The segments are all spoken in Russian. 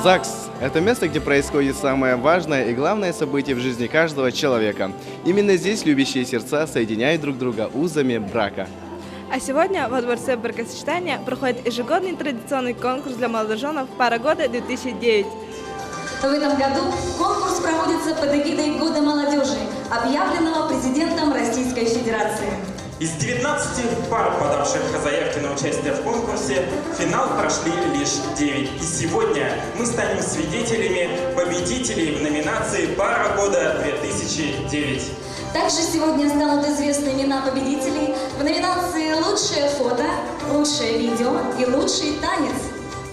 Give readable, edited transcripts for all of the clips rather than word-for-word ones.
ЗАГС – это место, где происходит самое важное и главное событие в жизни каждого человека. Именно здесь любящие сердца соединяют друг друга узами брака. А сегодня во Дворце бракосочетания проходит ежегодный традиционный конкурс для молодоженов «Пара года-2009». В этом году конкурс проводится под эгидой Года молодежи, объявленного президентом Российской Федерации. Из 19 пар, подавших заявки на участие в конкурсе, в финал прошли лишь 9. И сегодня мы станем свидетелями победителей в номинации «Пара года-2009». Также сегодня станут известны имена победителей в номинации «Лучшее фото», «Лучшее видео» и «Лучший танец».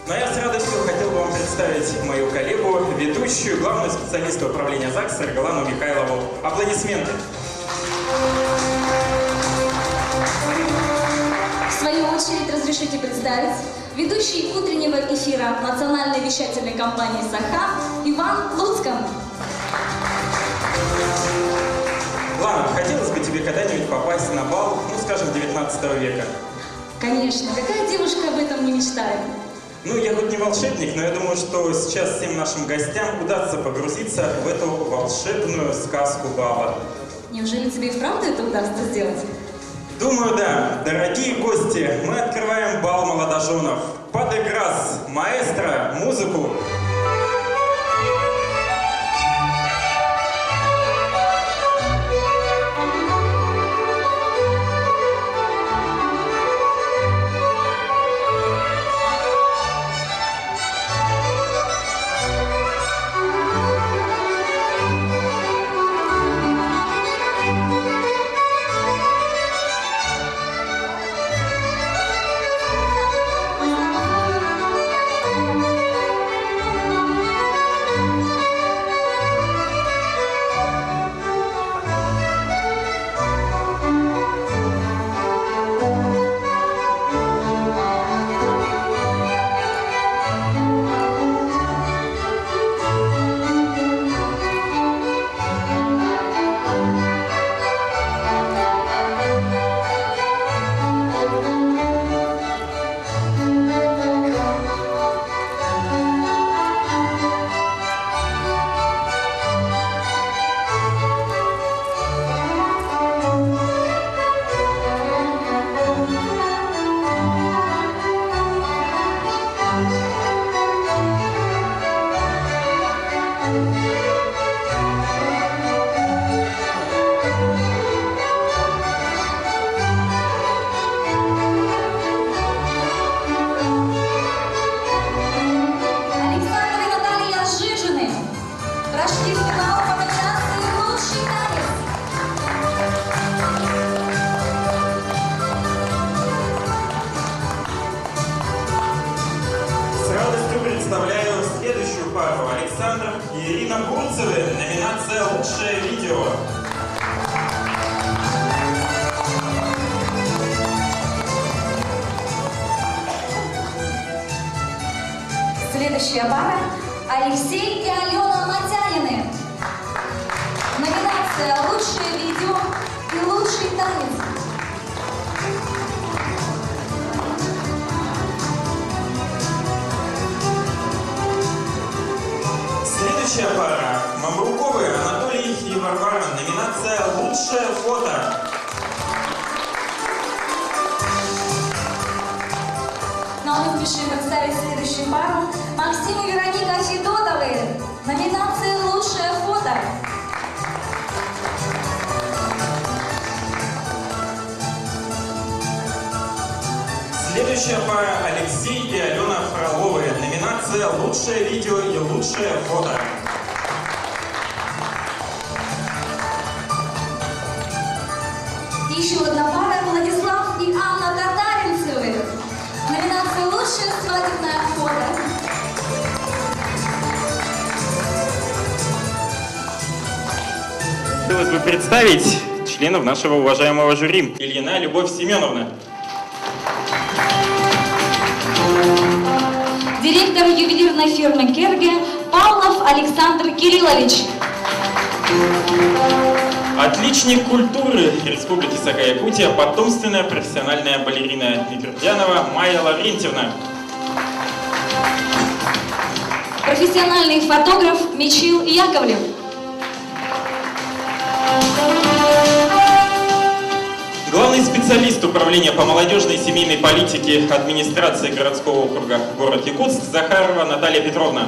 Но я с радостью хотел бы вам представить мою коллегу, ведущую, главную специалисту управления ЗАГСа Эргалану Михайлову. Аплодисменты! В свою очередь разрешите представить ведущий утреннего эфира национальной вещательной компании «Саха» Иван Луцкан. Лана, хотелось бы тебе когда-нибудь попасть на бал, ну, скажем, 19 века? Конечно, какая девушка об этом не мечтает? Ну, я хоть не волшебник, но я думаю, что сейчас всем нашим гостям удастся погрузиться в эту волшебную сказку бала. Неужели тебе и вправду это удастся сделать? Думаю, да. Дорогие гости, мы открываем бал молодоженов. Под играс, маэстро, музыку. Представляю следующую пару. Александр и Ирина Гурцевы. Номинация «Лучшее видео». Следующая пара – Алексей и Алена Матянины. Номинация «Лучшее видео» и «Лучший танец». Следующая пара – Мамруковы, Анатолий и Варвара. Номинация «Лучшее фото». Ну а мы спешим представить следующую пару – Максим и Вероника Федотовы. Номинация «Лучшее фото». Следующая пара – Алексей и Алена Фроловы. Номинация «Лучшее видео» и «Лучшее фото». Еще одна пара – Владислав и Анна Татаринцевы. Номинация «Лучшее свадебное фото». Хотелось бы представить членов нашего уважаемого жюри. Ильина Любовь Семеновна. Директор ювелирной фирмы «Керге» Павлов Александр Кириллович. Отличник культуры Республики Саха-Якутия, потомственная профессиональная балерина Микртянова Майя Лаврентьевна. профессиональный фотограф Мичил Яковлев. Главный специалист Управления по молодежной и семейной политике администрации городского округа город Якутск Захарова Наталья Петровна.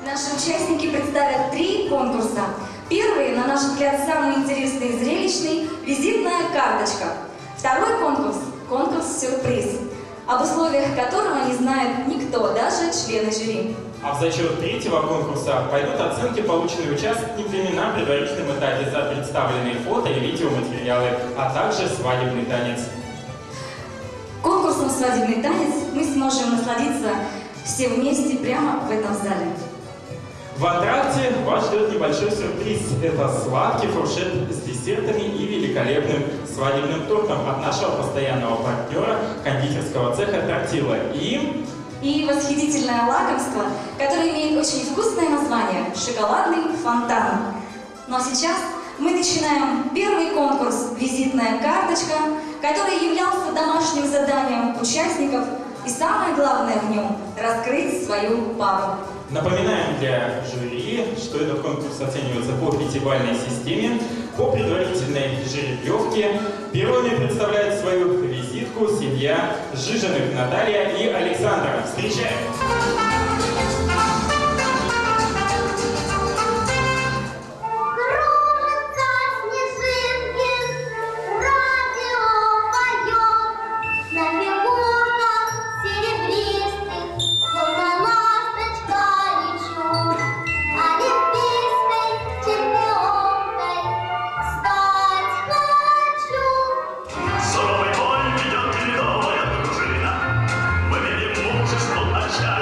Наши участники представят 3 конкурса. Первый, на наш взгляд, самый интересный и зрелищный – визитная карточка. Второй конкурс – конкурс-сюрприз, об условиях которого не знает никто, даже члены жюри. А в зачет третьего конкурса пойдут оценки, полученные участниками на предварительном этапе за представленные фото и видеоматериалы, а также свадебный танец. Конкурсом «Свадебный танец» мы сможем насладиться все вместе прямо в этом зале. В антракте вас ждет небольшой сюрприз. Это сладкий фуршет с десертами и великолепным свадебным тортом от нашего постоянного партнера кондитерского цеха «Тортила». И восхитительное лакомство, которое имеет очень вкусное название – шоколадный фонтан. Но сейчас мы начинаем первый конкурс «Визитная карточка», который являлся домашним заданием участников и самое главное в нем – раскрыть свою пару. Напоминаем для жюри, что этот конкурс оценивается по 5-бальной системе, по предварительной жеребьевке. Первыми представляет свою визитку семья Жижиных Наталья и Александр. Встречаем! Суровый бой ведет ледовая дружина. Мы видим мужество начать.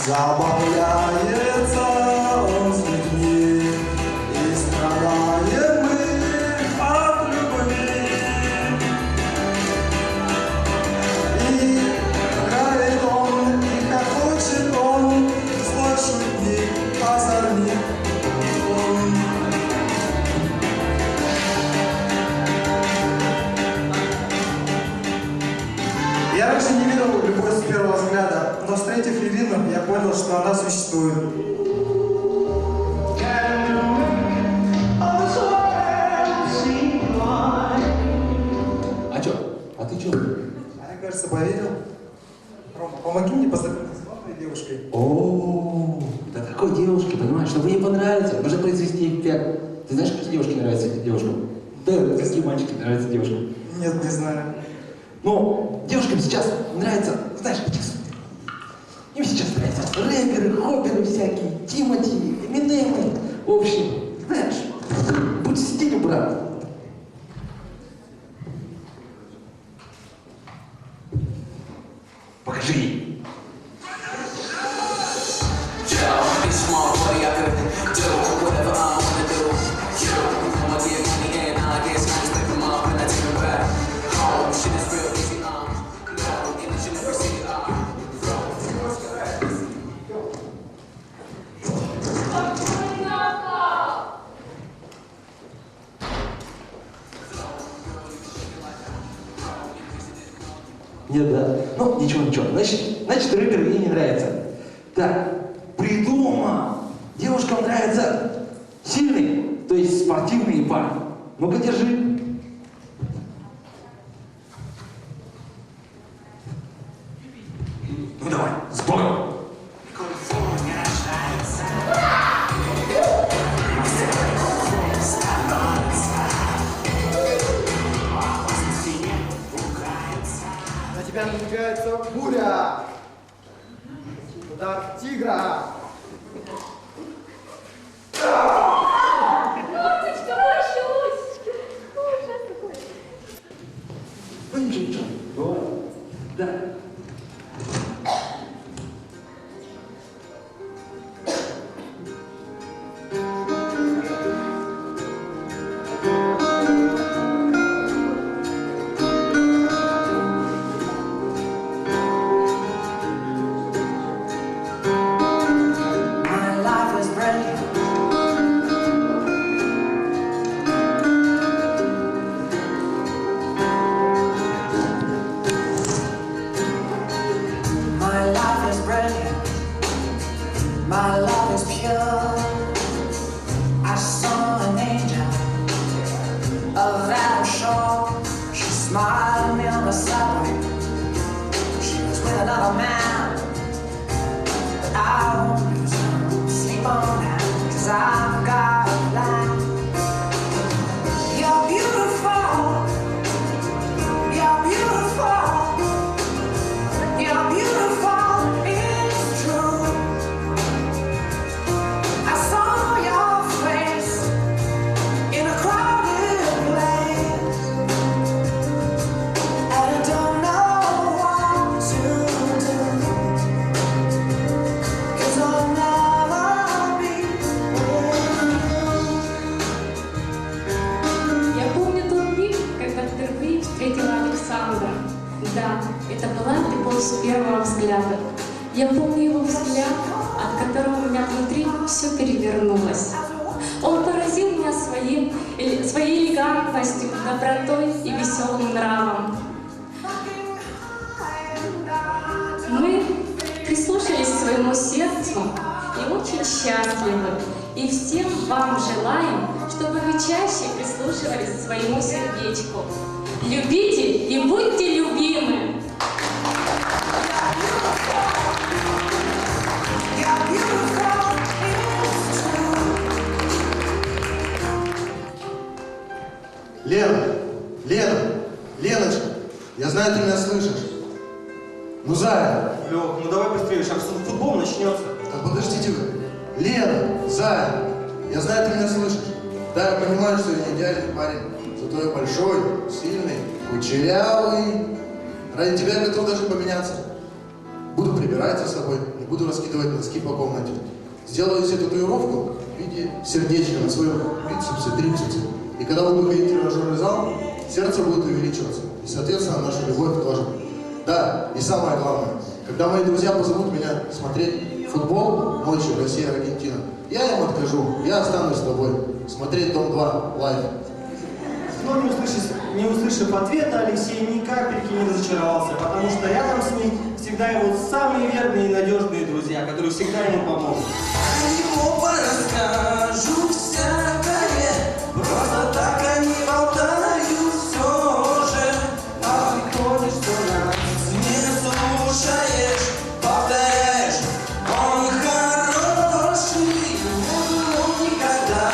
Забавляется он с людьми, и страдаем мы от любви. И играет он, и хохочет он, злой шутник, озорник он. Я раньше не видел любовь с первого взгляда, но встретив Ирину, я понял, что она существует. А чё? А ты чё? А я, кажется, поверил. Рома, помоги мне познакомиться с новой девушкой. О, да такой девушке, понимаешь, чтобы ей понравиться, нужно произвести эффект. Ты знаешь, какие девушки нравятся девушкам? Да, какие мальчики нравятся девушкам? Нет, не знаю. Ну, девушкам сейчас нравятся, знаешь, им сейчас нравятся рэперы, хопперы всякие, Тимати, Эминемы. В общем, знаешь, будь в стиле, брат. Покажи ей. Нет, да. Ну, ничего. Значит, рэпер ей не нравится. Так, придумал. Девушкам нравятся сильные, то есть спортивные парни. Ну-ка, держи. Ну давай, с Богом. На тебя надвигается буря. Удар тигра. Ну ничего. Бывает. Да. My life is brand new. My life is brand new. My love is pure. I saw an angel of that shore. She smiled at me on the subway. She was with another man. I won't lose no sleep on that, 'cause I've got a plan. You're beautiful. You're beautiful. You're beautiful. It's true. I saw your face in a crowded place, and I don't know what to do. 'Cause I'll never be with you. Я помню тот миг, когда впервые встретила Александра. Да, это была любовь с первого взгляда. Я помню его взгляд, от которого у меня внутри все перевернулось. Он поразил меня своей элегантностью, добротой и веселым нравом. Мы прислушались к своему сердцу и очень счастливы. И всем вам желаем, чтобы вы чаще прислушивались к своему сердечку. Любите и будьте любимы! You're beautiful. It's true. Леночка, я знаю, ты меня слышишь. Ну, Зая. Лёх, ну давай быстрее, сейчас футбол начнется. Так подождите вы. Лена, Зая, я знаю, ты меня слышишь. Да, я понимаю, что я не идеальный парень, зато я большой, сильный, кучерявый. Ради тебя я готов даже поменяться. Буду прибирать за собой, не буду раскидывать носки по комнате. Сделаю себе татуировку в виде сердечка на своем бицепсе, трицепсе. И когда вы выходите в тренажерный зал, сердце будет увеличиваться. И, соответственно, наша любовь тоже. Да, и самое главное, когда мои друзья позовут меня смотреть футбол ночью Россия-Аргентина, я им откажу, я останусь с тобой, смотреть Дом-2 лайв. Но не услышав ответа, Алексей ни капельки не разочаровался, потому что рядом с ним всегда его самые верные и надежные друзья, которые всегда ему помогут. Расскажу всякое, просто так они болтают все же. А выходит, что нас не слушаешь, повторяешь, он хороший, он никогда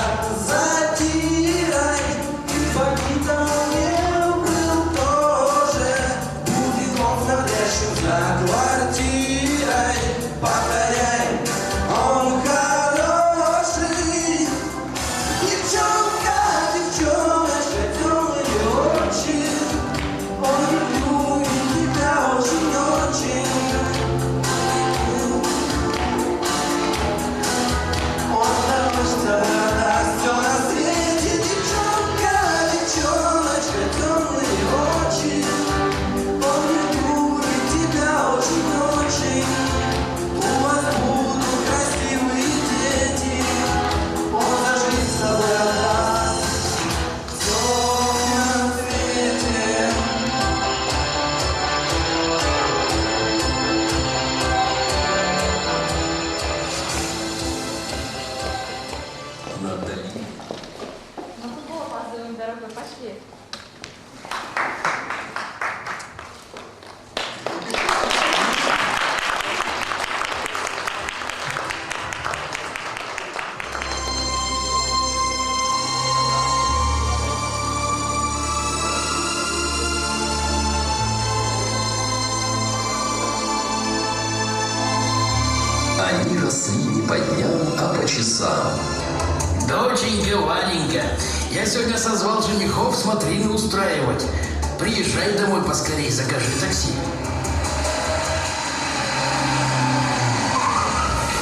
затирай. И богита не был тоже, будет он навешен за квартирой, повторяй, он хороший. Девчонка, девчоночка, темные очи, он любит тебя очень-очень. Он научится продать все на свете. Девчонка, девчоночка, темные очи, он любит тебя очень-очень. У вас будут красивые дети, он за жизнь с собой отдаст все на свете. Натали. На футбол опаздываем, дорогой, пошли. Они росли не по дням, а по часам. Доченька Варенька, я сегодня созвал женихов смотрины устраивать. Приезжай домой поскорей, закажи такси.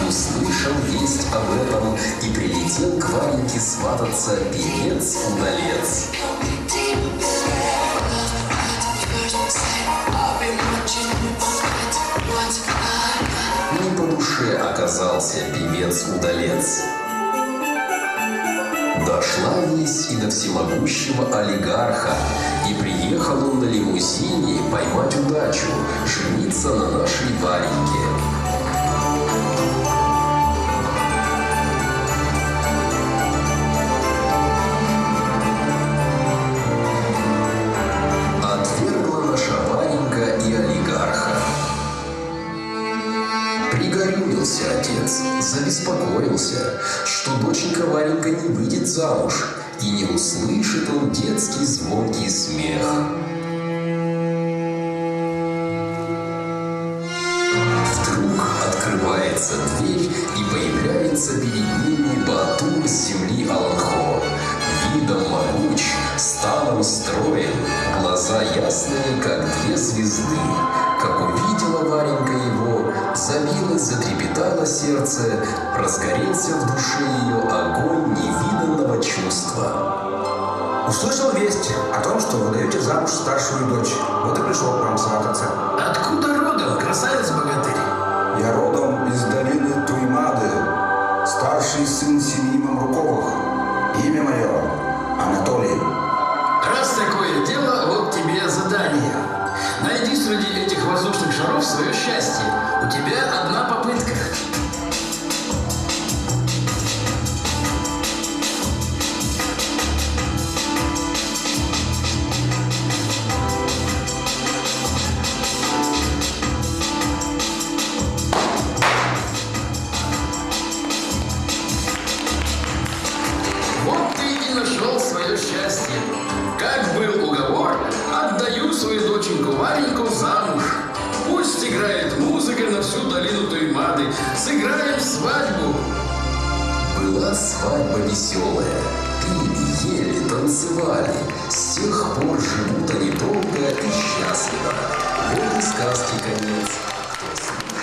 Услышал весть об этом и прилетел к Вареньке свататься певец-удалец. Не по душе оказался певец-удалец. Дошла весть и до всемогущего олигарха, и приехал он на лимузине поймать удачу, жениться на нашей Вареньке. Отвергла наша Варенька и олигарха. Пригорюнился отец, забеспокоился, что доченька Варенька не выйдет замуж, и не услышит он детский звонкий смех. Вдруг открывается дверь, и появляется перед ними Батур с земли Аланхо. Видом могуч, станом строен, глаза ясные, как две звезды. Как увидела Варенька его, забилось, затрепетало сердце, разгорелся в душе ее огонь невиданного чувства. Услышал весть о том, что вы даете замуж старшую дочь. Вот и пришел к вам свататься. Откуда родом, красавец-богатырь? Я родом из долины Туймады, старший сын семьи Мамруковых. Имя мое Анатолий. Раз такое дело, вот тебе задание. Найди среди этих воздушных шаров свое счастье. У тебя одна попытка. Вот ты и нашел свое счастье. Как был уговор, отдаю свою доченьку Вареньку замуж. Пусть играет музыка на всю долину Туймады. Сыграем свадьбу. Была свадьба веселая, пили, ели, танцевали. С тех пор живут они долго и счастливо. Вот и сказки конец. Кто слушает,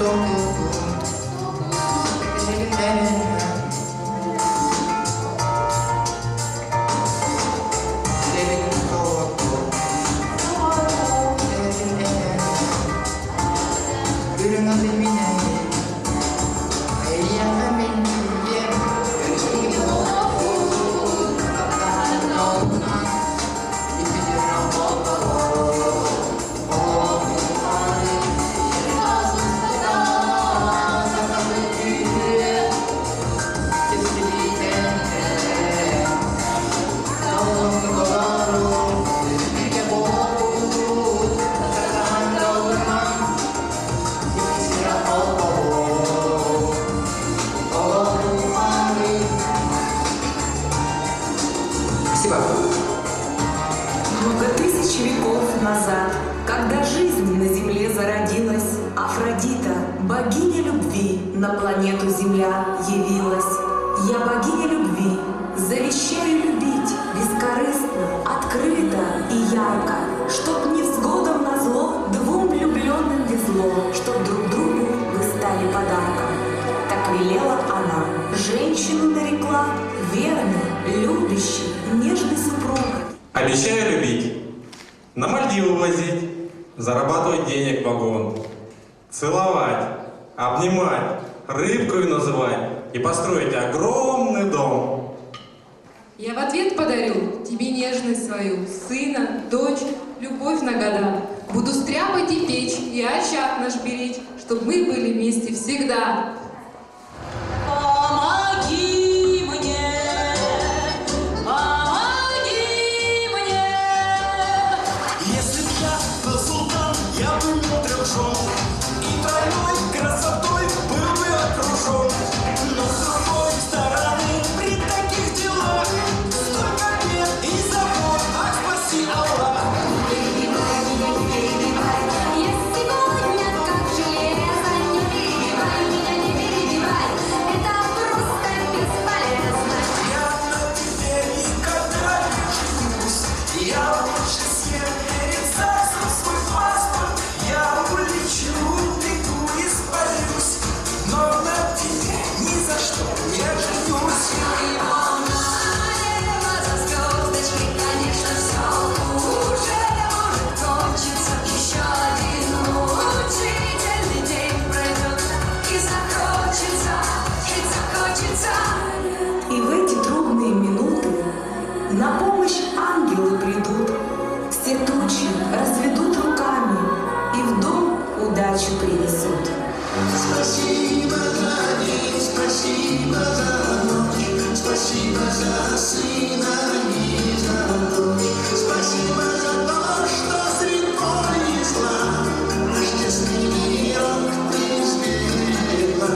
so good. Много тысяч веков назад, когда жизнь на земле зародилась, Афродита, богиня любви, на планету Земля явилась. Я богиня любви, завещаю любить бескорыстно, открыто и ярко, чтоб невзгодам назло двум влюбленным везло, чтоб друг другу вы стали подарком. Так велела она, женщину нарекла верной, любящей, нежной супругой. Обещаю любить, на Мальдивы возить, зарабатывать денег вагон, целовать, обнимать, рыбкой называть и построить огромный дом. Я в ответ подарю тебе нежность свою, сына, дочь, любовь на года. Буду стряпать и печь, и очаг наш беречь, чтоб мы были вместе всегда. Помоги мне, если б я был султан, я бы не трёшен, и тройной красотой был бы окружен. Но с другой стороны, при таких делах столько бед и забот, ах, спаси Аллах. Я сегодня как железо, не перебивай меня, не перебивай, это просто бесполезно. Я на тебе никогда не женюсь, я лучше съем перед царством свой паспорт, я улечу, бегу, испарюсь, но на тебе ни за что не женюсь. За звездочкой, конечно, все уже может кончиться. Еще один мучительный день пройдет, и захочется, жить захочется. И в эти трудные минуты на помощь ангелы придут, все тучи разведут руками и в дом удачу принесут. Спасибо за день, спасибо за ночь, спасибо за сына и за дочь, спасибо за то, что средь боли и зла наш тесный мирок ты сберегла.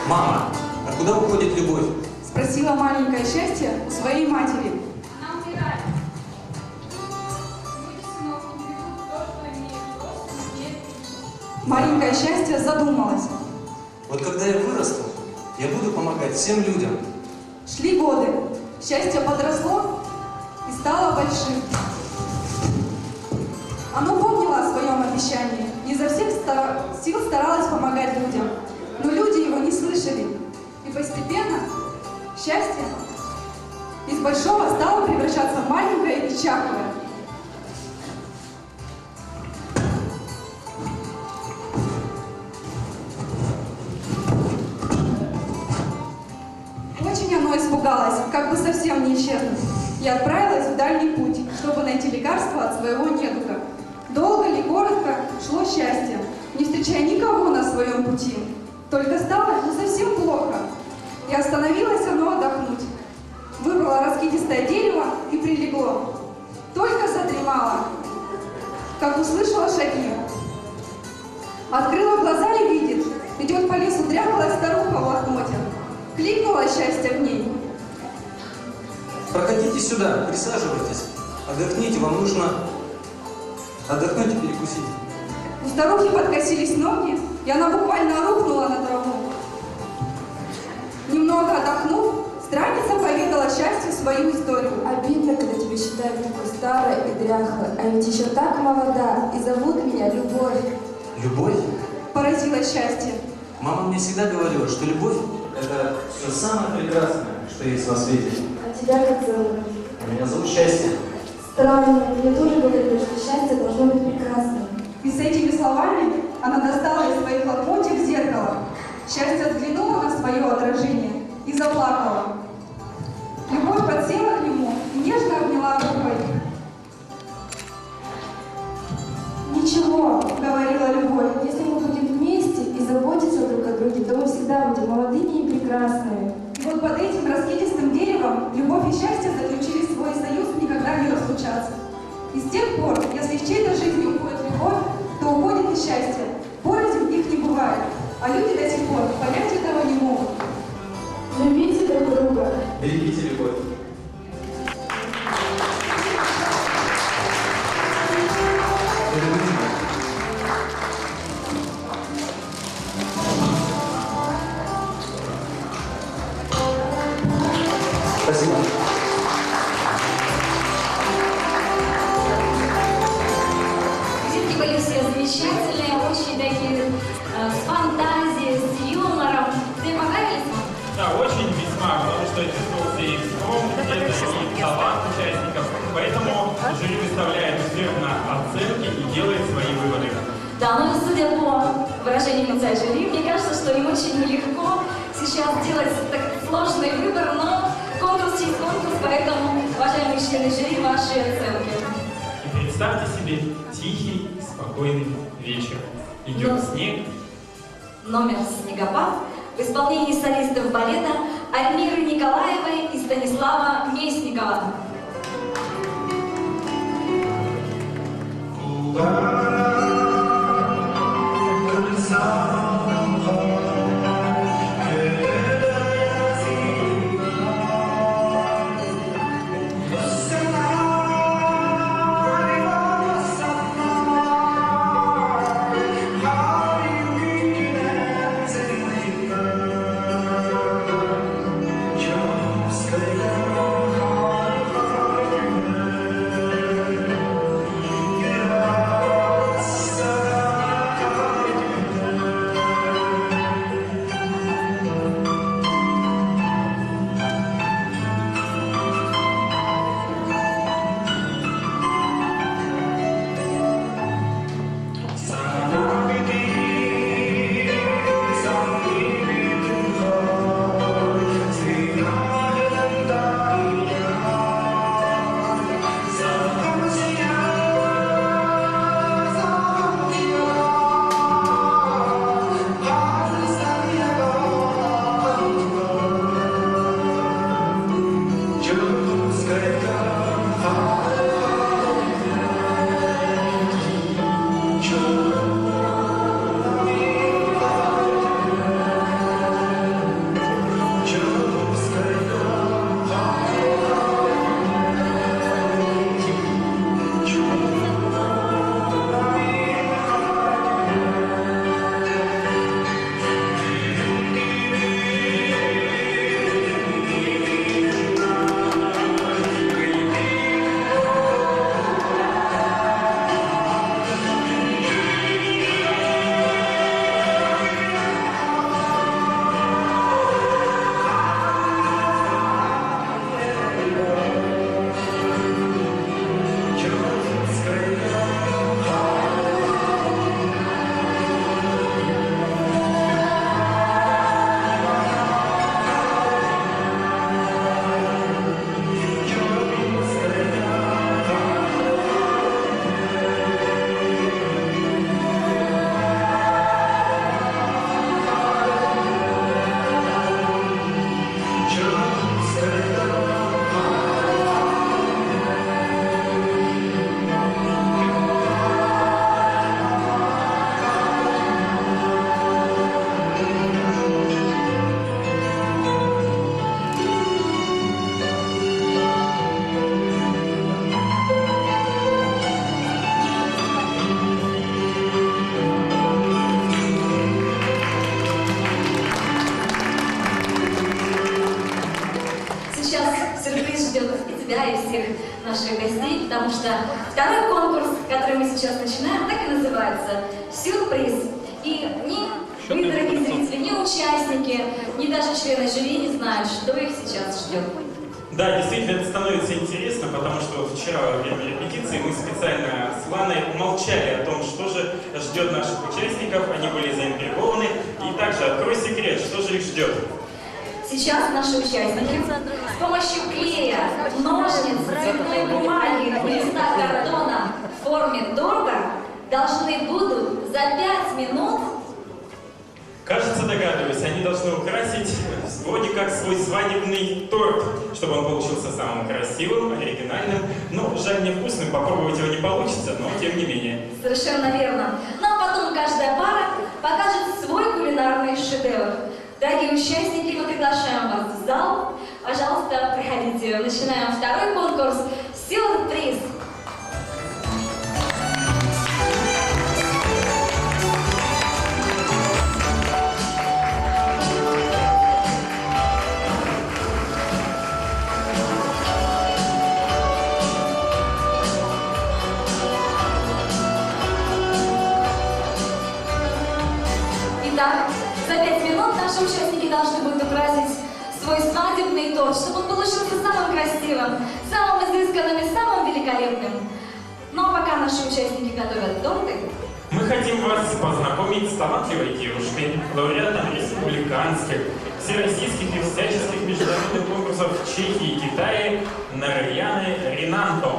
Мама, а куда уходит любовь? Спросила маленькое счастье у своей матери. Она умирает. Маленькое счастье задумалась. Вот когда я вырасту, я буду помогать всем людям. Шли годы. Счастье подросло и стало большим. Оно помнило о своем обещании и изо всех сил старалось помогать людям. Но люди его не слышали. И постепенно счастье из большого стало превращаться в маленькое и чахлое. Очень оно испугалось, как бы совсем не исчезнуть, и отправилась в дальний путь, чтобы найти лекарство от своего недуга. Долго ли, коротко шло счастье, не встречая никого на своем пути. Только стало совсем плохо, и остановилось оно отдохнуть. Выбрало раскидистое дерево и прилегло. Только задремало, как услышала шаги. Открыла глаза и видит, идет по лесу дряхлая старуха в лохмотьях. Кликнуло счастье в ней. Проходите сюда, присаживайтесь. Отдохните, вам нужно отдохнуть и перекусить. У старухи подкосились ноги, и она буквально рухнула на траву. Немного отдохнув, странница поведала счастью свою историю. Обидно, когда тебя считают такой старой и дряхлой, а ведь еще так молода, и зовут меня Любовь. Любовь? Поразилось счастье. Мама мне всегда говорила, что любовь – это все самое прекрасное, что есть на свете. А тебя как зовут? А меня зовут Счастье. Странно, мне тоже говорили, что счастье должно быть прекрасным. И с этими словами она достала из своих лохмотьев зеркало. Счастье взглянула на свое отражение и заплакала. Любовь подсела к нему и нежно обняла рукой. Ничего, говорила Любовь, если мы будем вместе и заботиться друг о друге, то мы всегда будем молодыми и прекрасными. И вот под этим раскидистым деревом Любовь и Счастье заключили свой союз никогда не разлучаться. И с тех пор, если в чьей-то жизни уходит любовь, то уходит и счастье. Порознь их не бывает, а люди до сих пор понять этого не могут. Любите друг друга. Берегите любовь. Спасибо. Визитки были все замечательные, очень такие с фантазией, с юмором. Тебе понравились? Да, очень весьма, потому что чувствовался и скромность, и талант участников. Поэтому жюри выставляет всех на оценки и делает свои выводы. Да, но судя по выражению лица жюри, мне кажется, что им очень нелегко сейчас делать так сложный выбор, но конкурс есть конкурс, поэтому, уважаемые члены жюри, ваши оценки. И представьте себе тихий, спокойный вечер. Идет снег. Номер «Снегопад» в исполнении солистов балета Альмиры Николаевой и Станислава Местникова. наших гостей, потому что второй конкурс, который мы сейчас начинаем, так и называется «Сюрприз». И ни вы, дорогие зрители, ни участники, ни даже члены жюри не знают, что их сейчас ждет. Да, действительно, это становится интересно, потому что вот вчера во время репетиции мы специально с Ланой умолчали о том, что же ждет наших участников, они были заинтригованы. И также открой секрет, что же их ждет. Сейчас наши участники с помощью клея, ножниц, цветной бумаги, листа картона в форме торта должны будут за 5 минут... Кажется, догадываюсь, они должны украсить вроде как свой свадебный торт, чтобы он получился самым красивым, оригинальным, но жаль невкусным, попробовать его не получится, но тем не менее. Совершенно верно. Ну а потом каждая пара покажет свой кулинарный шедевр. Дорогие участники, мы приглашаем вас в зал. Пожалуйста, проходите. Начинаем второй конкурс «Сюрприз». Итак, за 5 минут наши участники должны будут украсить свой свадебный торт, чтобы он получился самым красивым, самым изысканным и самым великолепным. Ну а пока наши участники готовят торты, мы хотим вас познакомить с талантливой девушкой, лауреатом республиканских, всероссийских и всяческих международных конкурсов в Чехии и Китае Нараяной Ринанто.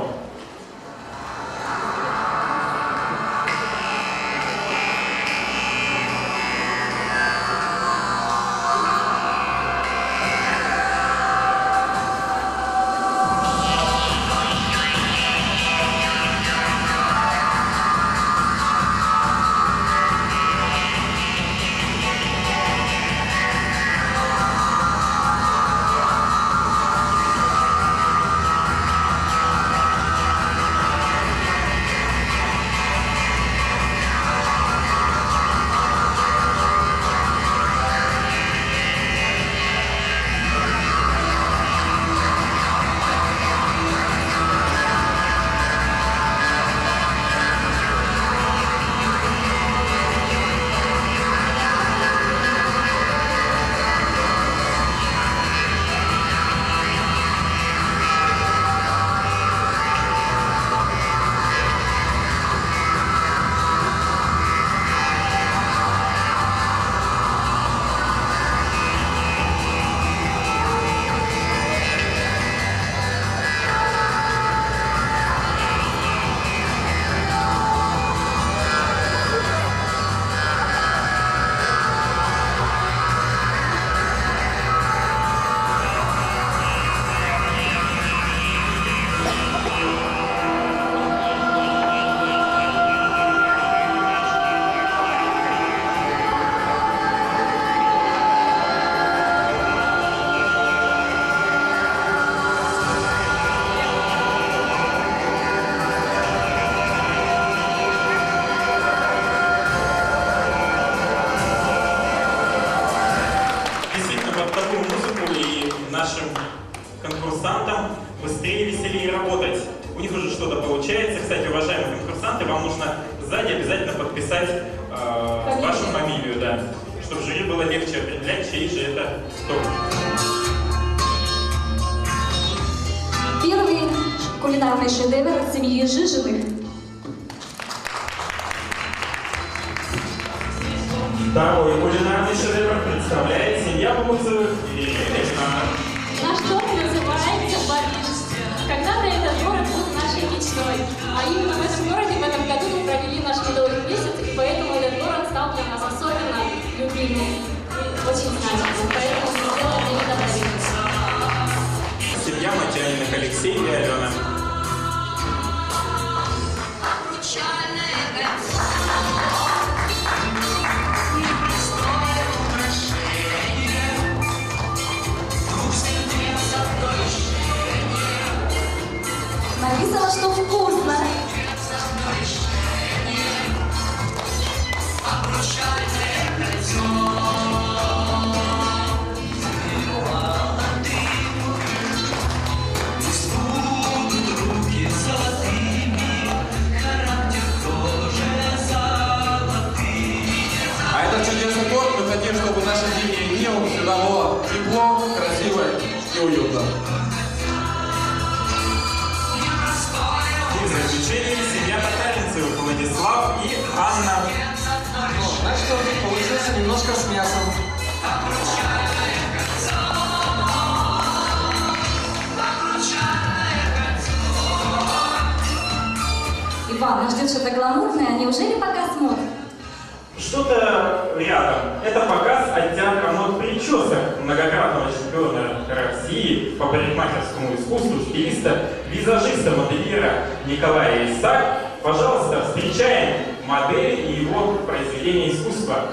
Конкурсантам быстрее, веселее работать. У них уже что-то получается. Кстати, уважаемые конкурсанты, вам нужно сзади обязательно подписать вашу фамилию, да, чтобы жюри было легче определять, чей же это торт. первый кулинарный шедевр от семьи Жижиных. Второй кулинарный шедевр представляет семья Бузовых и Ирина. Наш дом называется Париж. Когда-то этот город был нашей мечтой. А именно в этом городе в этом году мы провели наш медовый месяц, и поэтому этот город стал для нас особенно любимым. Очень значимым. Поэтому мы сделали для них подарок. Семья Матяниных, Алексей и Алена. Написано, что вкусно. чудесный торт. Мы хотим, чтобы наше зимнее днем всегда было тепло, красиво и уютно. И в заключение семья Татаринцевых, Владислав и Анна. Наш тортик получился немножко с мясом. Иван, нас ждет что-то гламурное, неужели показ мод? Что-то рядом. Это показ от театра мод причесок многократного чемпиона России по парикмахерскому искусству, стилиста, визажиста, модельера Николая Исаак. Пожалуйста, встречаем модель и его произведение искусства.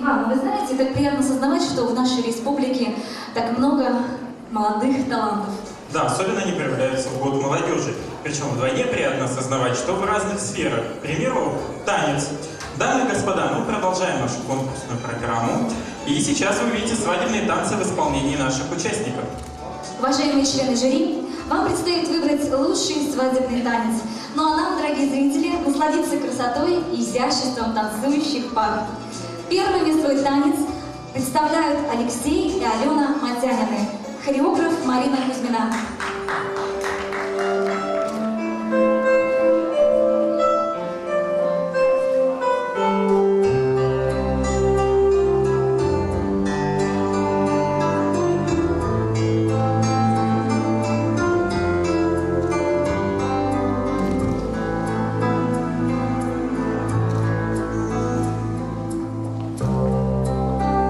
Иван, вы знаете, так приятно осознавать, что в нашей республике так много молодых талантов. Да, особенно они проявляются в год молодежи. Причем вдвойне приятно осознавать, что в разных сферах. К примеру, танец. Дамы и господа, мы продолжаем нашу конкурсную программу. И сейчас вы увидите свадебные танцы в исполнении наших участников. Уважаемые члены жюри, вам предстоит выбрать лучший свадебный танец. Ну а нам, дорогие зрители, насладиться красотой и изяществом танцующих пар. Первыми свой танец представляют Алексей и Алена Матянины. Марина Кузьмина.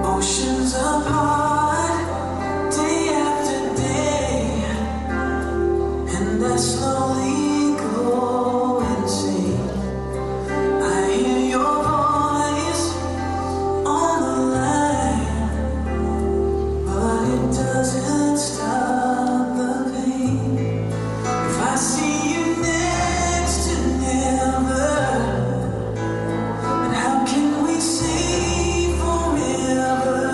Oceans apart, day after day, and I slowly go insane. I hear your voice on the line, but it doesn't stop the pain. If I see you next to never, and how can we say forever?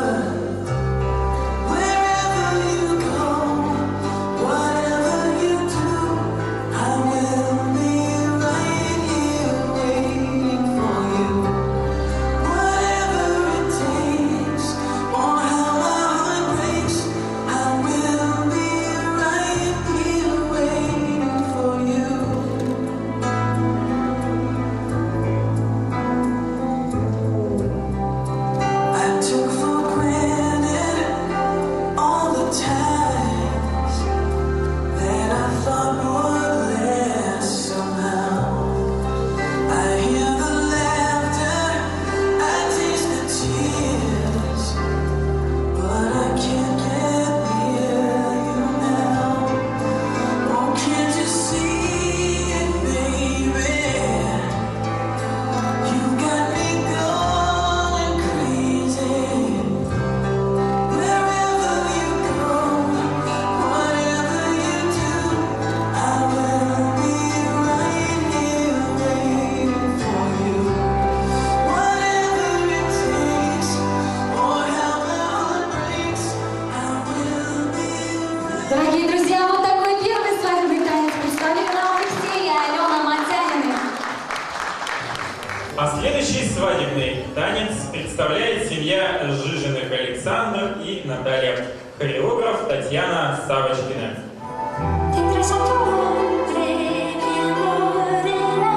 Wherever you go, whatever you do, I will be right here waiting for you. Whatever it takes, or how my heart breaks, I will be right here waiting for you. I took for granted all the times that I thought would last somehow. I hear the laughter, I taste the tears, but I can't get near you now. Oh, can't you see it, baby? You've got me going crazy. Wherever you go, whatever you do, I will be right here waiting for you. Whatever it takes, or how my heart breaks, I will be right. Дорогие друзья, вот такой первый свадебный танец представили нам Алексей и Алена Матянины. А следующий свадебный танец представляет семья Жижиных Александр и Наталья. Хореограф Татьяна Савочкина. Tendrás a tu hombre, mi amor era,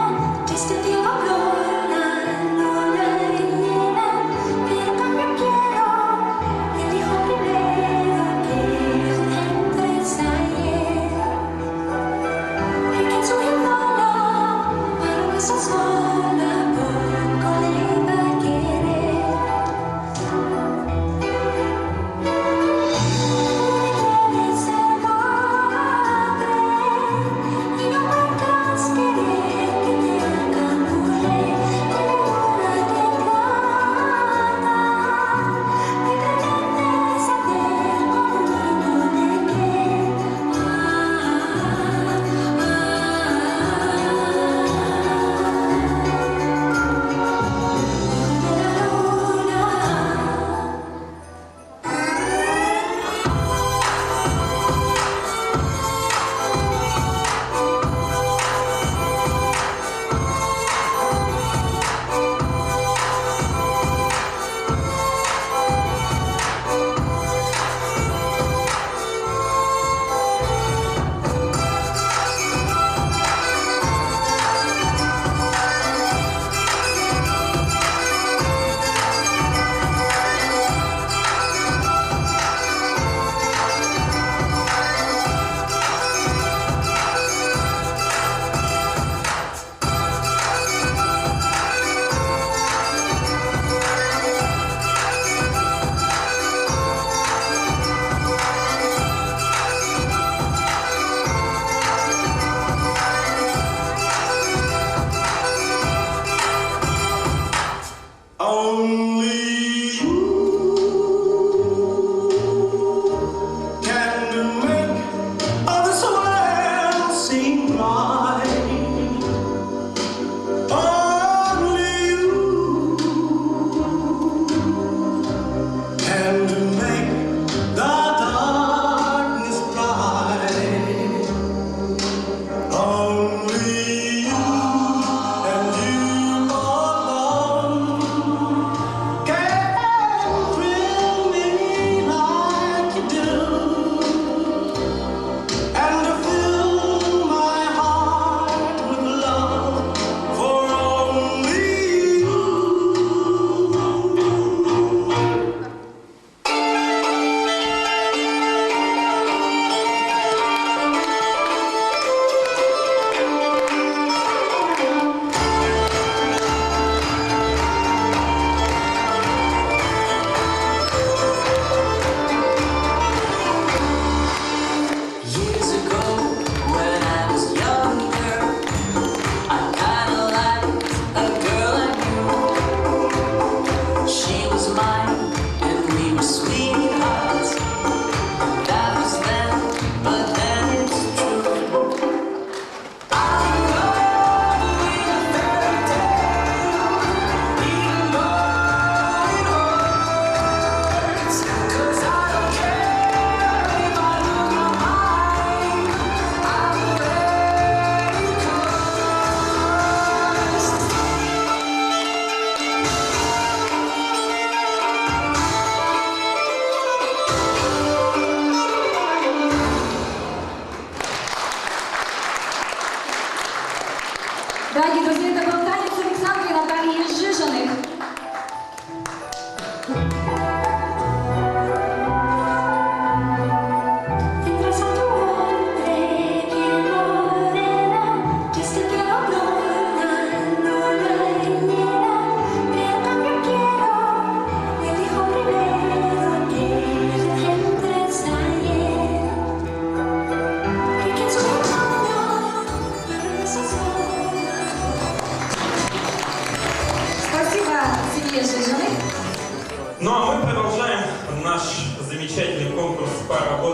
este cielo flora, luna llena, pero cambio quiero, elijo primero que entres ayer. Y que en su gimnasio, para no estar sola, poco le va a querer. Puede ser padre.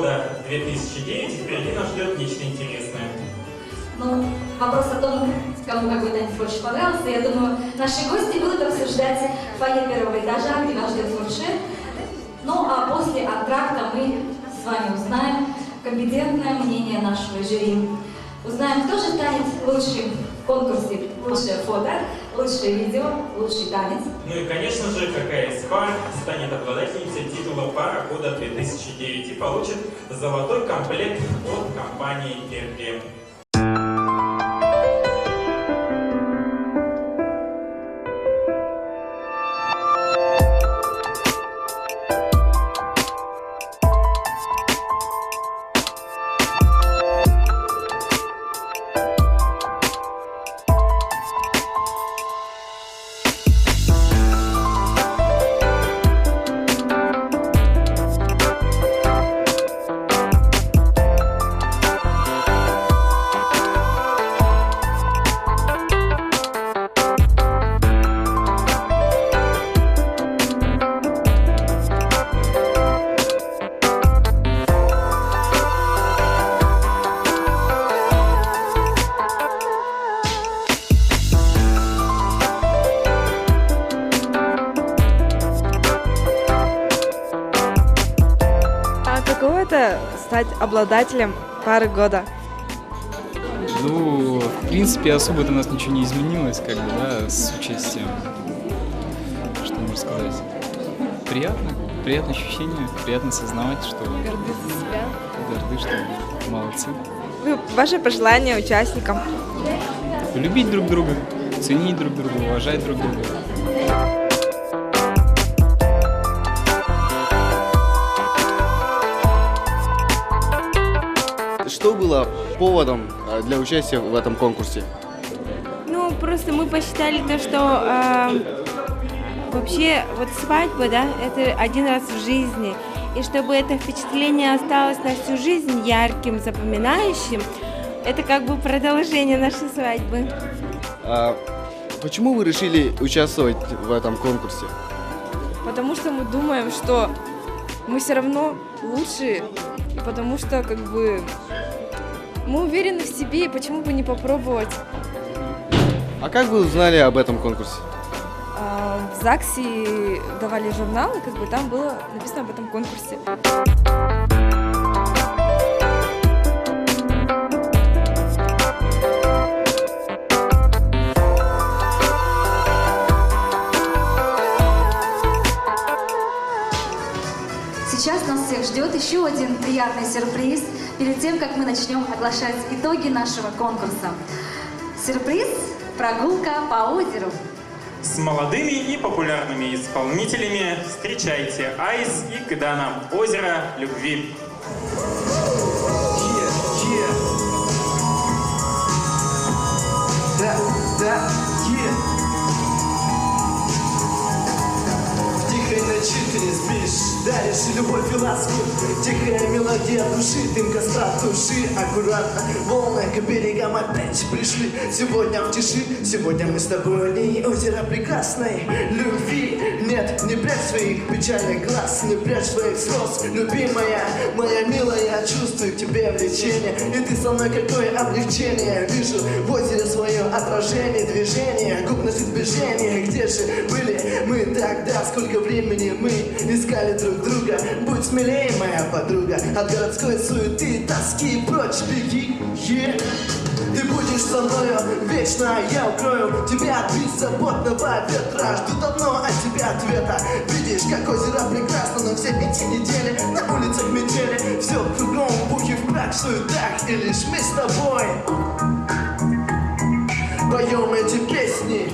года 2009, и впереди нас ждет нечто интересное. Ну, вопрос о том, кому какой танец больше понравился, я думаю, наши гости будут обсуждать в фойе первого этажа, где нас ждет фуршет. Ну, а после антракта мы с вами узнаем компетентное мнение нашего жюри. Узнаем, кто же станет лучшим в конкурсе «Лучшее фото», «Лучшее видео», «Лучший танец». Ну и, конечно же, какая из пар станет обладательницей титула «Пара года 2009» и получит золотой комплект от компании «РГ». Стать обладателем пары года? Ну, в принципе, особо-то у нас ничего не изменилось, как бы, да, с участием. Что можно сказать? Приятное ощущение, приятно сознавать, что... Горды за себя. Горды, что молодцы. Ваше пожелание участникам? Любить друг друга, ценить друг друга, уважать друг друга. Что было поводом для участия в этом конкурсе? Ну, просто мы посчитали то, что вообще вот свадьба, да, это один раз в жизни. И чтобы это впечатление осталось на всю жизнь ярким, запоминающим, это как бы продолжение нашей свадьбы. Почему вы решили участвовать в этом конкурсе? Потому что мы думаем, что мы все равно лучшие, потому что как бы мы уверены в себе, и почему бы не попробовать? А как вы узнали об этом конкурсе? В ЗАГСе давали журнал, и как бы там было написано об этом конкурсе. Сейчас нас всех ждет еще один приятный сюрприз перед тем, как мы начнем оглашать итоги нашего конкурса. Сюрприз – прогулка по озеру. С молодыми и популярными исполнителями встречайте Айс и Кыдана. Озеро любви. В тихой ночи ты не спишь, даришь любовь и ласку. Тихая мелодия души, дым костра туши. Аккуратно волны к берегам опять пришли. Сегодня в тиши, сегодня мы с тобой одни. Озеро прекрасной любви. Нет, не прячь своих печальных глаз, не прячь своих слез. Любимая, моя милая, чувствую к тебе влечение. И ты со мной, какое облегчение. Вижу в озере свое отражение, движение, губ носит движение. Где же были мы тогда? Сколько времени мы искали друг друга. Будь смелее, моя подруга, от городской суеты, тоски прочь беги. Ты будешь со мною вечно, я укрою тебя от беззаботного ветра. Жду давно от тебя ответа. Видишь, как озеро прекрасно, но все 5 недели на улицах метели. Все кругом бухи в прах, суетах, и лишь мы с тобой поем эти песни.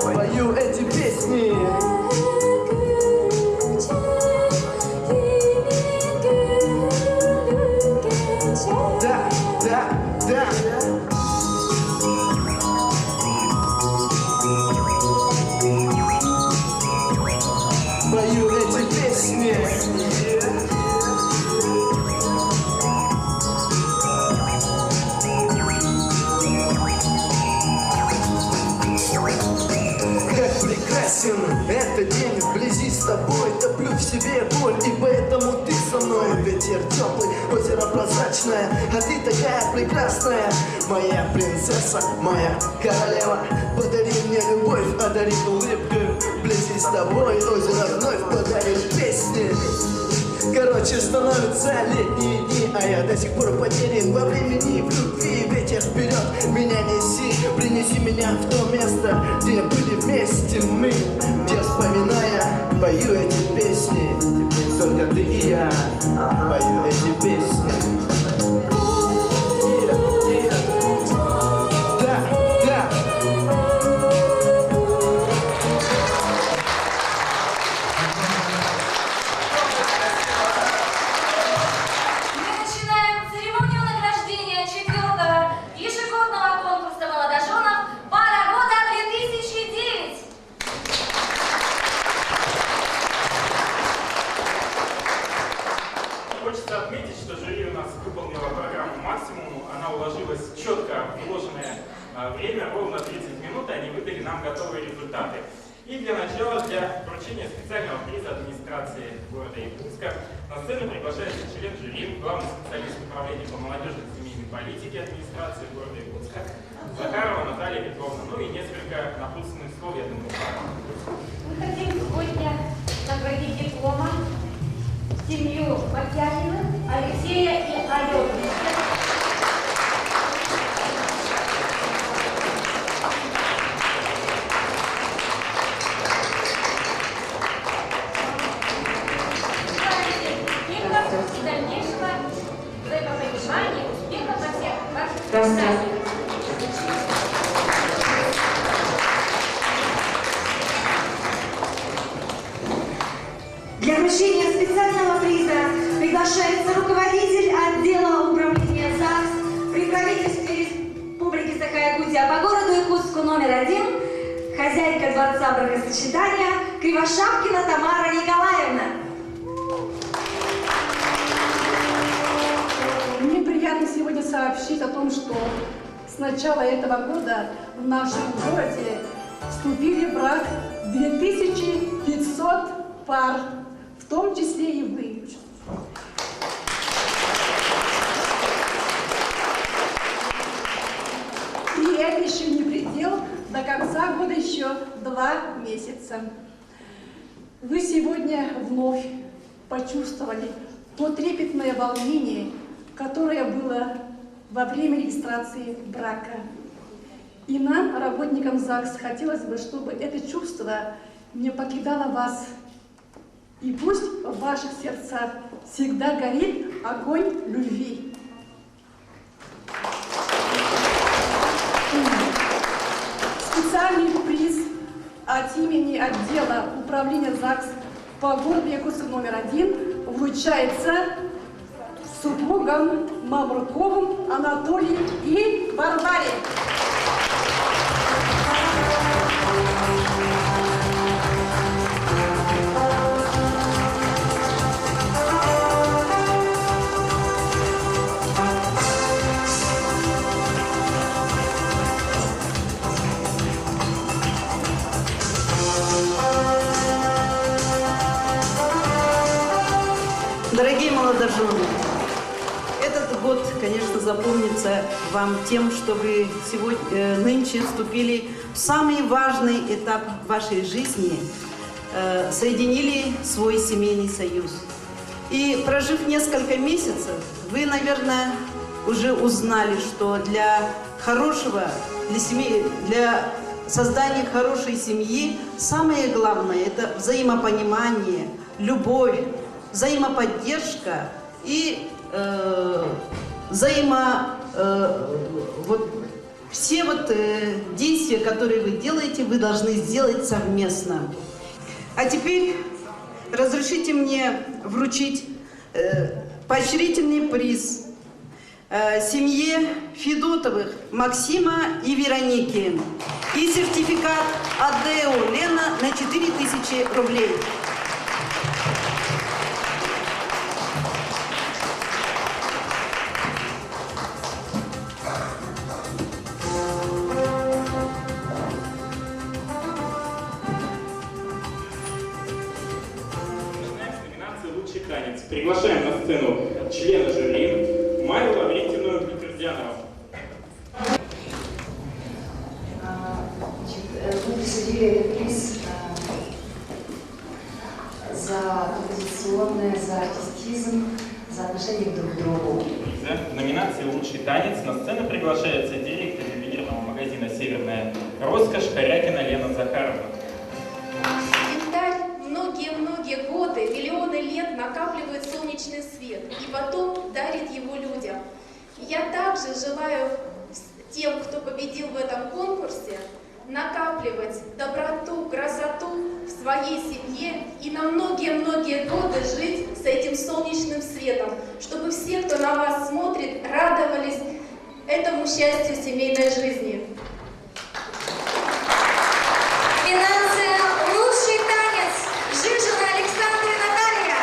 Пою эти песни. Да, да, да. Пою эти песни. прекрасен этот день вблизи с тобой. Топлю в себе боль, и поэтому ты со мной. Ветер теплый, озеро прозрачное, а ты такая прекрасная. Моя принцесса, моя королева, подари мне любовь, одари улыбкой. Вблизи с тобой озеро вновь подарит песни. Короче, становятся летние дни, а я до сих пор потерян во времени в любви. Ветер вперед, меня неси, принеси меня в то место, где были вместе мы, где, вспоминая, пою эти песни. Только ты и я пою эти песни. Да. Хочется отметить, что жюри у нас выполнила программу максимум, она уложилась четко в вложенное время, ровно 30 минут, и они выдали нам готовые результаты. И для начала, для вручения специального приза администрации города Якутска на сцену приглашается член жюри, главный специалист управления по молодежной и семейной политике администрации города Якутска Захарова Наталья Петровна. Ну и несколько напутственных слов, я думаю, Мы хотим сегодня наградить диплома семью Матяниных, Алексея и Алены. И дальнейшего взаимопонимания, успехов на всех ваших праздниках. Для вручения специального приза приглашается руководитель отдела управления ЗАГС при правительстве Республики Саха-Якутия по городу Якутску №1, хозяйка дворца бракосочетания Кривошапкина Тамара Николаевна. Мне приятно сегодня сообщить о том, что с начала этого года в нашем городе вступили в брак 2500 пар, в том числе и вы. И это еще не предел, до конца года еще 2 месяца. Вы сегодня вновь почувствовали то трепетное волнение, которое было во время регистрации брака. И нам, работникам ЗАГС, хотелось бы, чтобы это чувство не покидало вас. И пусть в ваших сердцах всегда горит огонь любви. Специальный приз от имени отдела управления ЗАГС по городу Якутск №1 вручается супругам Мамруковым Анатолию и Варваре. Дорогие молодожены, этот год, конечно, запомнится вам тем, что вы сегодня, нынче вступили в самый важный этап вашей жизни, соединили свой семейный союз. И прожив несколько месяцев, вы, наверное, уже узнали, что для создания хорошей семьи самое главное – это взаимопонимание, любовь, взаимоподдержка и все действия, которые вы делаете, вы должны сделать совместно. А теперь разрешите мне вручить поощрительный приз семье Федотовых Максима и Вероники и сертификат от ДЭО Лена на 4000 рублей. Приглашаем на сцену члена жюри Майю Лаврентьевну Петросянову. Мы присудили этот приз за композиционное, за артистизм, за отношение друг к другу. В номинации «Лучший танец» на сцену приглашается директор ювелирного магазина «Северная роскошь» Корякина Лена Захаровна. Янтарь многие-многие годы, миллионы лет накапливает солнечный свет и потом дарит его людям. Я также желаю тем, кто победил в этом конкурсе, накапливать доброту, красоту в своей семье и на многие-многие годы жить с этим солнечным светом, чтобы все, кто на вас смотрит, радовались этому счастью семейной жизни. Номинация «Лучший танец» Жижина Александра и Наталья.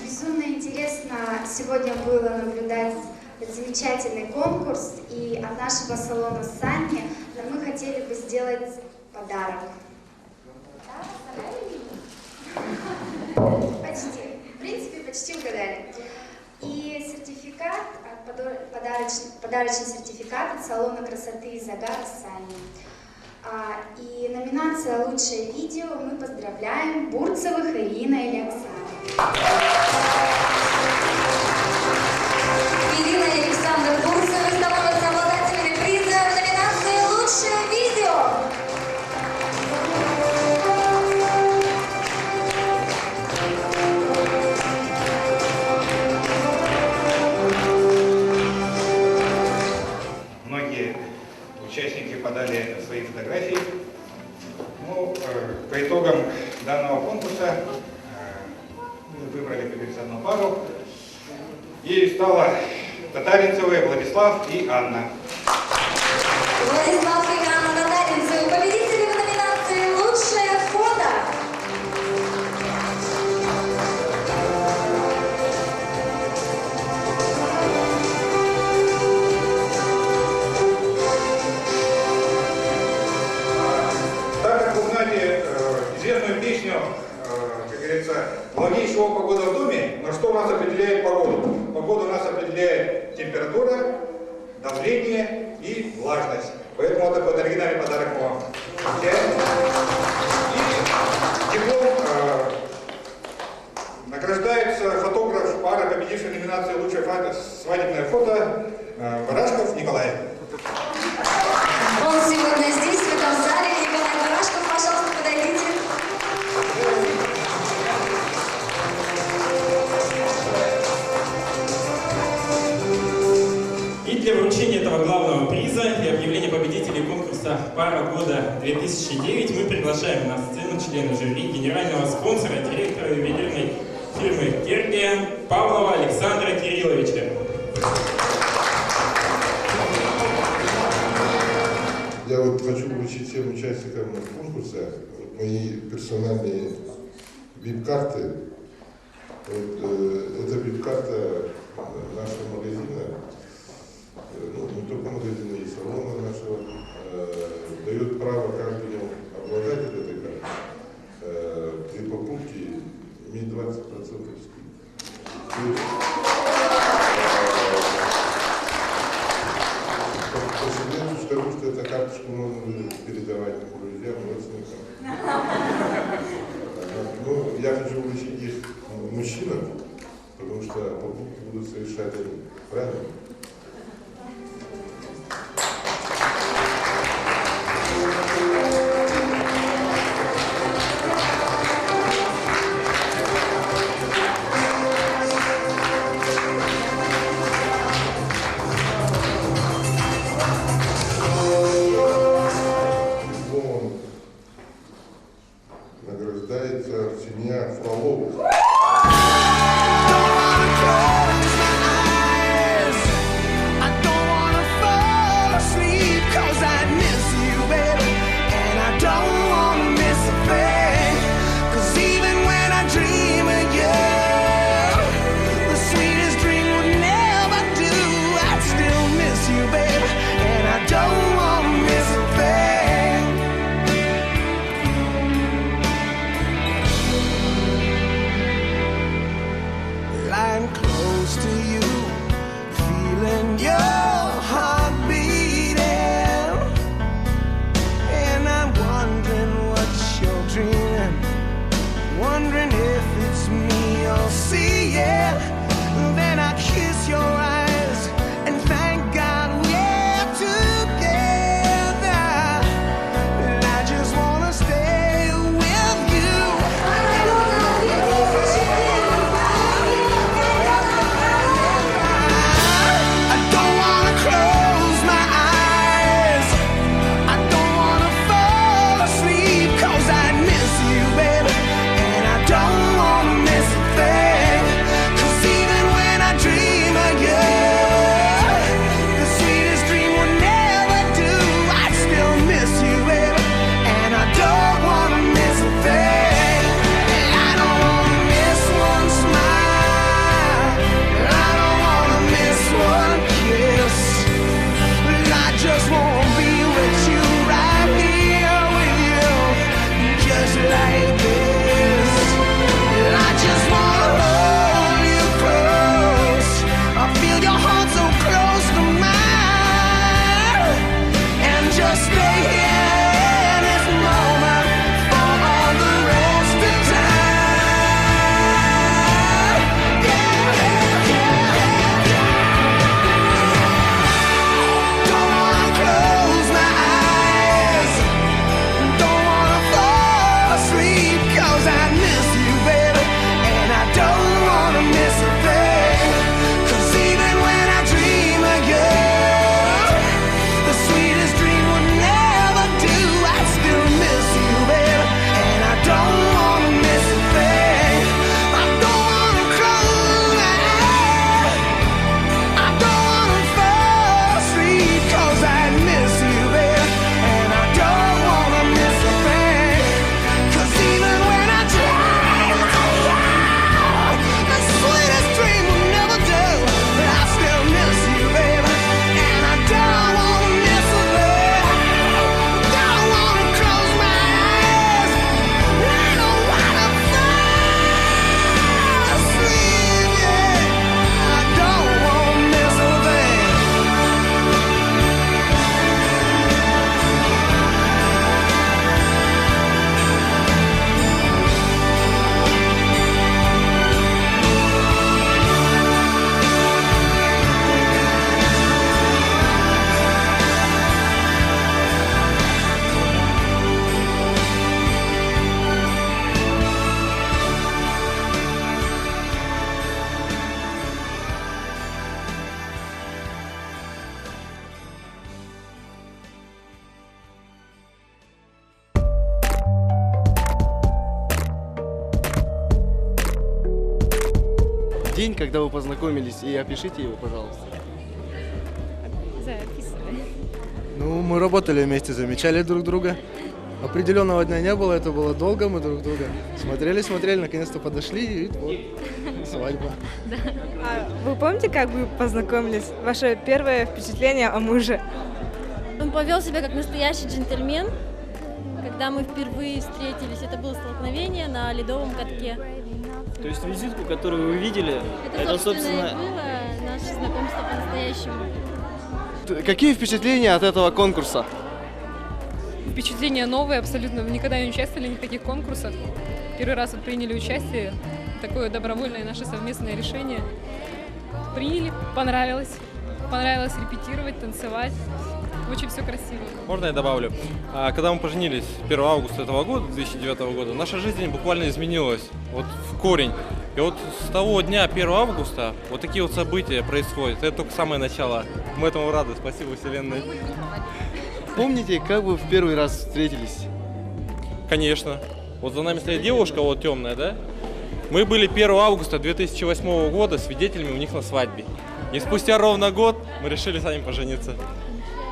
Безумно интересно сегодня было наблюдать замечательный конкурс, и от нашего салона Санни мы хотели бы сделать подарок. Почти. В принципе, почти угадали. И сертификат, подарочный сертификат от салона красоты и загара Санни. И номинация «Лучшее видео» мы поздравляем Бурцевых Ирина и Александр. Ирина и Александр Бурцевы становятся обладателями приза в номинации «Лучшее видео». Многие участники подали свои фотографии. Ну, по итогам данного конкурса мы выбрали, как говорится, одну пару. И стало Татаринцевы Владислав и Анна. Владислав и Анна Татаринцевы, победители в номинации «Лучшее фото». Так как вы знаете известную песню, как говорится, «Главнее всего погода в доме», но что у нас определяет погоду? Погоду у нас определяет температура, давление и влажность. Поэтому вот такой оригинальный подарок мы вам вручаем. И диплом награждается фотограф пары, победившей в номинации «Лучшее свадебное фото» Барашков Николай. Он сегодня здесь, в этом зале. Николай Барашков, пожалуйста, подойдите. И для вручения этого главного приза и объявления победителей конкурса «Пара года 2009» мы приглашаем на сцену члена жюри, генерального спонсора, директора ювелирной фирмы «Кергия» Павлова Александра Кирилловича. Я вот хочу вручить всем участникам конкурса мои персональные VIP-карты. Вот, это VIP-карта нашего магазина, ну, не только магазина, и салона нашего, дает право каждому обладателю этой карты при покупке иметь 20% скидки. По секрету скажу, что эта карточку можно передавать друзьям, родственникам. Ну, я хочу вручить их мужчинам, потому что покупки будут совершать они. Правильно? Награждается семья Фроловых. Miss you. день, когда вы познакомились, и опишите его, пожалуйста. Записывай. Ну, мы работали вместе, замечали друг друга. Определенного дня не было, это было долго, мы друг друга смотрели, наконец-то подошли, и вот, свадьба. А вы помните, как вы познакомились? Ваше первое впечатление о муже? Он повел себя как настоящий джентльмен. Когда мы впервые встретились, это было столкновение на ледовом катке. То есть визитку, которую вы видели, это, собственно... и было наше знакомство по-настоящему. Какие впечатления от этого конкурса? Впечатления новые абсолютно. Мы никогда не участвовали ни в каких конкурсах. Первый раз вот приняли участие. Такое добровольное наше совместное решение. Приняли, понравилось. Понравилось репетировать, танцевать. Очень все красиво. Можно я добавлю? Когда мы поженились 1 августа этого года, 2009 года, наша жизнь буквально изменилась вот в корень. И вот с того дня, 1 августа, вот такие вот события происходят. Это только самое начало. Мы этому рады. Спасибо, Вселенной. Помните, как вы в первый раз встретились? Конечно. Вот за нами стоит девушка, вот темная, да? Мы были 1 августа 2008 года свидетелями у них на свадьбе. И спустя ровно год мы решили с ними пожениться.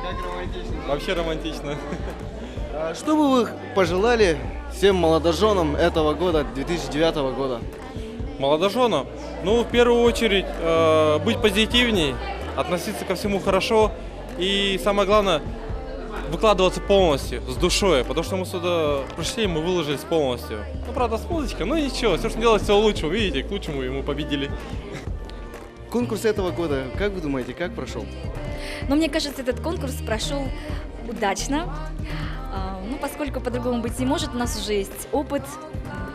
Как романтично. Вообще романтично. Что бы вы пожелали всем молодоженам этого года, 2009 года? Молодоженам? Ну, в первую очередь, быть позитивней, относиться ко всему хорошо и, самое главное, выкладываться полностью, с душой, потому что мы сюда пришли, мы выложились полностью. Ну, правда, с музычкой, но ничего, все, что делать, все лучше, видите, к лучшему, и мы победили. Конкурс этого года, как вы думаете, как прошел? Но мне кажется, этот конкурс прошел удачно. Ну, поскольку по-другому быть не может, у нас уже есть опыт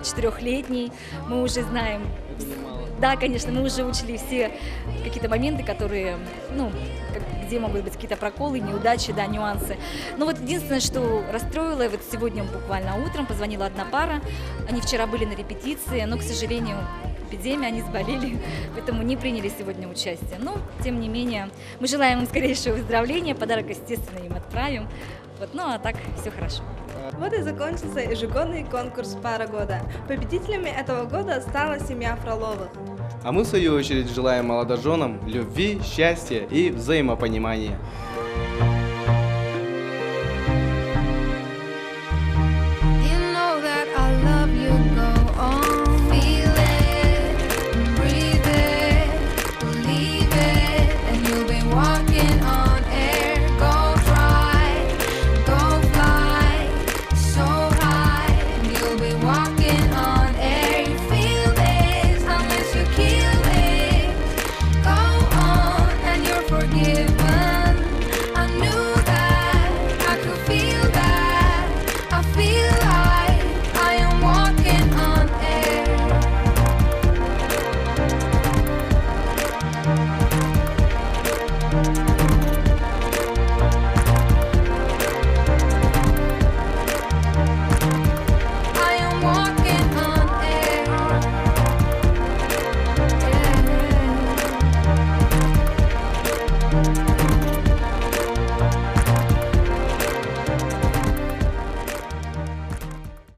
4-летний, мы уже знаем... Да, конечно, мы уже учли все какие-то моменты, которые, ну, где могут быть какие-то проколы, неудачи, да, нюансы. Но вот единственное, что расстроило, вот сегодня буквально утром позвонила одна пара, они вчера были на репетиции, но, к сожалению, эпидемия, они заболели, поэтому не приняли сегодня участие. Но, тем не менее, мы желаем им скорейшего выздоровления, подарок, естественно, им отправим. Вот, ну, а так все хорошо. Вот и закончился ежегодный конкурс «Пара года». Победителями этого года стала семья Фроловых. А мы, в свою очередь, желаем молодоженам любви, счастья и взаимопонимания.